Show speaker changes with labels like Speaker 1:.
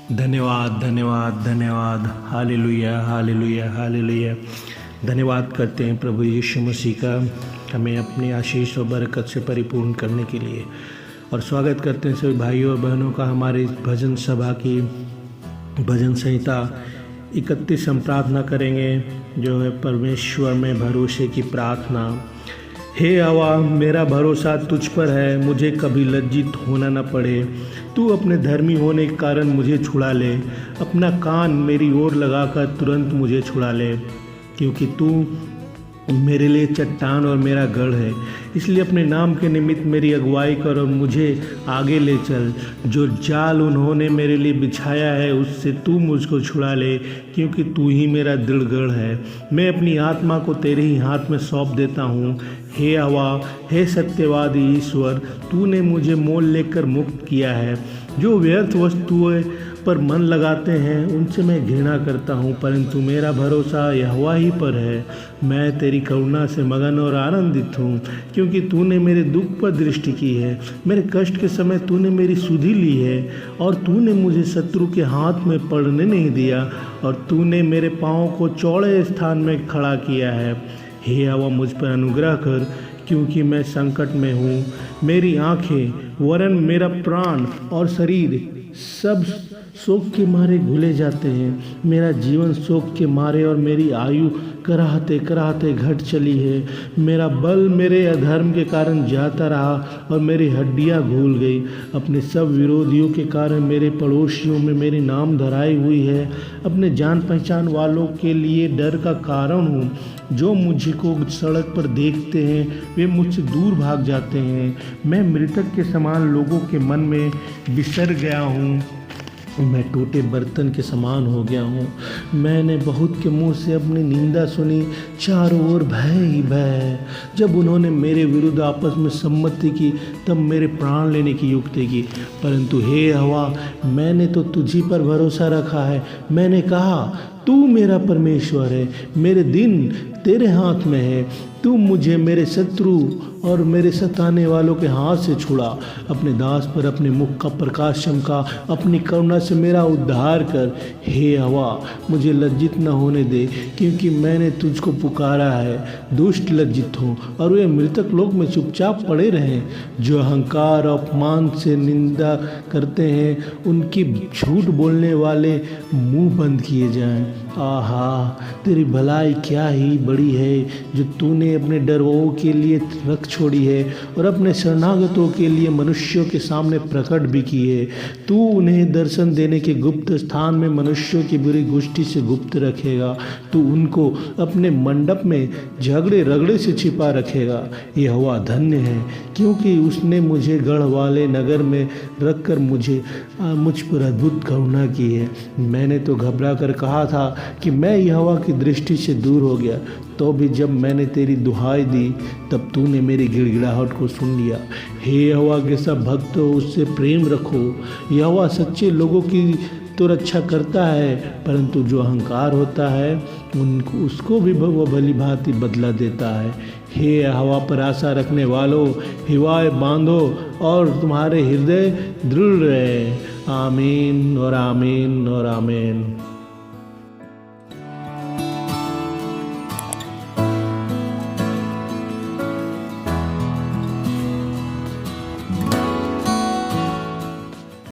Speaker 1: धन्यवाद धन्यवाद धन्यवाद। Hallelujah hallelujah hallelujah. धन्यवाद करते हैं प्रभु यीशु मसीह का हमें अपनी आशीष और बरकत से परिपूर्ण करने के लिए, और स्वागत करते हैं सभी भाइयों और बहनों का हमारे इस भजन सभा की भजन संहिता 31 हम प्रार्थना करेंगे, जो है परमेश्वर में भरोसे की प्रार्थना। हे यहोवा, मेरा भरोसा तुझ पर है, मुझे कभी लज्जित होना न पड़े। तू अपने धर्मी होने के कारण मुझे छुड़ा ले, अपना कान मेरी ओर लगाकर तुरंत मुझे छुड़ा ले, क्योंकि तू मेरे लिए चट्टान और मेरा गढ़ है। इसलिए अपने नाम के निमित्त मेरी अगुवाई कर और मुझे आगे ले चल। जो जाल उन्होंने मेरे लिए बिछाया है उससे तू मुझको छुड़ा ले, क्योंकि तू ही मेरा दृढ़ गढ़ है। मैं अपनी आत्मा को तेरे ही हाथ में सौंप देता हूँ। हे यहोवा, हे सत्यवादी ईश्वर, तूने मुझे मोल लेकर मुक्त किया है। जो व्यर्थ वस्तुएं पर मन लगाते हैं उनसे मैं घृणा करता हूँ, परंतु मेरा भरोसा यहोवा ही पर है। मैं तेरी करुणा से मगन और आनंदित हूँ, क्योंकि तूने मेरे दुख पर दृष्टि की है। मेरे कष्ट के समय तूने मेरी सुधि ली है, और तूने मुझे शत्रु के हाथ में पड़ने नहीं दिया, और तूने मेरे पाँव को चौड़े स्थान में खड़ा किया है। हे यहोवा, मुझ पर अनुग्रह कर, क्योंकि मैं संकट में हूँ। मेरी आँखें वरन मेरा प्राण और शरीर सब शोक के मारे घुले जाते हैं। मेरा जीवन शोक के मारे और मेरी आयु कराहते कराहते घट चली है। मेरा बल मेरे अधर्म के कारण जाता रहा और मेरी हड्डियां घूल गई। अपने सब विरोधियों के कारण मेरे पड़ोसियों में मेरी नाम धराई हुई है। अपने जान पहचान वालों के लिए डर का कारण हूँ। जो मुझको सड़क पर देखते हैं वे मुझसे दूर भाग जाते हैं। मैं मृतक के समान लोगों के मन में बिसर गया हूँ। मैं टूटे बर्तन के समान हो गया हूँ। मैंने बहुत के मुंह से अपनी निंदा सुनी, चारों ओर भय ही भय। जब उन्होंने मेरे विरुद्ध आपस में सम्मति की, तब मेरे प्राण लेने की युक्ति की। परंतु हे यहोवा, मैंने तो तुझी पर भरोसा रखा है। मैंने कहा, तू मेरा परमेश्वर है, मेरे दिन तेरे हाथ में है। तू मुझे मेरे शत्रु और मेरे सताने वालों के हाथ से छुड़ा। अपने दास पर अपने मुख का प्रकाश चमका, अपनी करुणा से मेरा उद्धार कर। हे यहोवा, मुझे लज्जित न होने दे, क्योंकि मैंने तुझको पुकारा है। दुष्ट लज्जित हो और वे मृतक लोक में चुपचाप पड़े रहें। जो अहंकार और अपमान से निंदा करते हैं, उनकी झूठ बोलने वाले मुंह बंद किए जाएं। आहा, तेरी भलाई क्या ही बड़ी है, जो तूने अपने डरवों के लिए रख छोड़ी है और अपने शरणागतों के लिए मनुष्यों के सामने प्रकट भी की है। तू उन्हें दर्शन देने के गुप्त स्थान में मनुष्यों की बुरी गोष्ठी से गुप्त रखेगा। तू उनको अपने मंडप में झगड़े रगड़े से छिपा रखेगा। यहोवा धन्य है, क्योंकि उसने मुझे गढ़ वाले नगर में रखकर मुझ पर अद्भुत करुणा की है। मैंने तो घबरा कर कहा था कि मैं यहोवा की दृष्टि से दूर हो गया, तो भी जब मैंने तेरी दुहाई दी, तब तूने मेरी गिड़गिड़ाहट को सुन लिया। हे यहोवा के सब भक्त हो, उससे प्रेम रखो। यहोवा सच्चे लोगों की तो रक्षा करता है, परंतु जो अहंकार होता है उसको भी वह भली भांति बदला देता है। हे यहोवा पर आशा रखने वालों, हिवाए बांधो और तुम्हारे हृदय दृढ़ रहे। आमीन और आमीन और आमीन।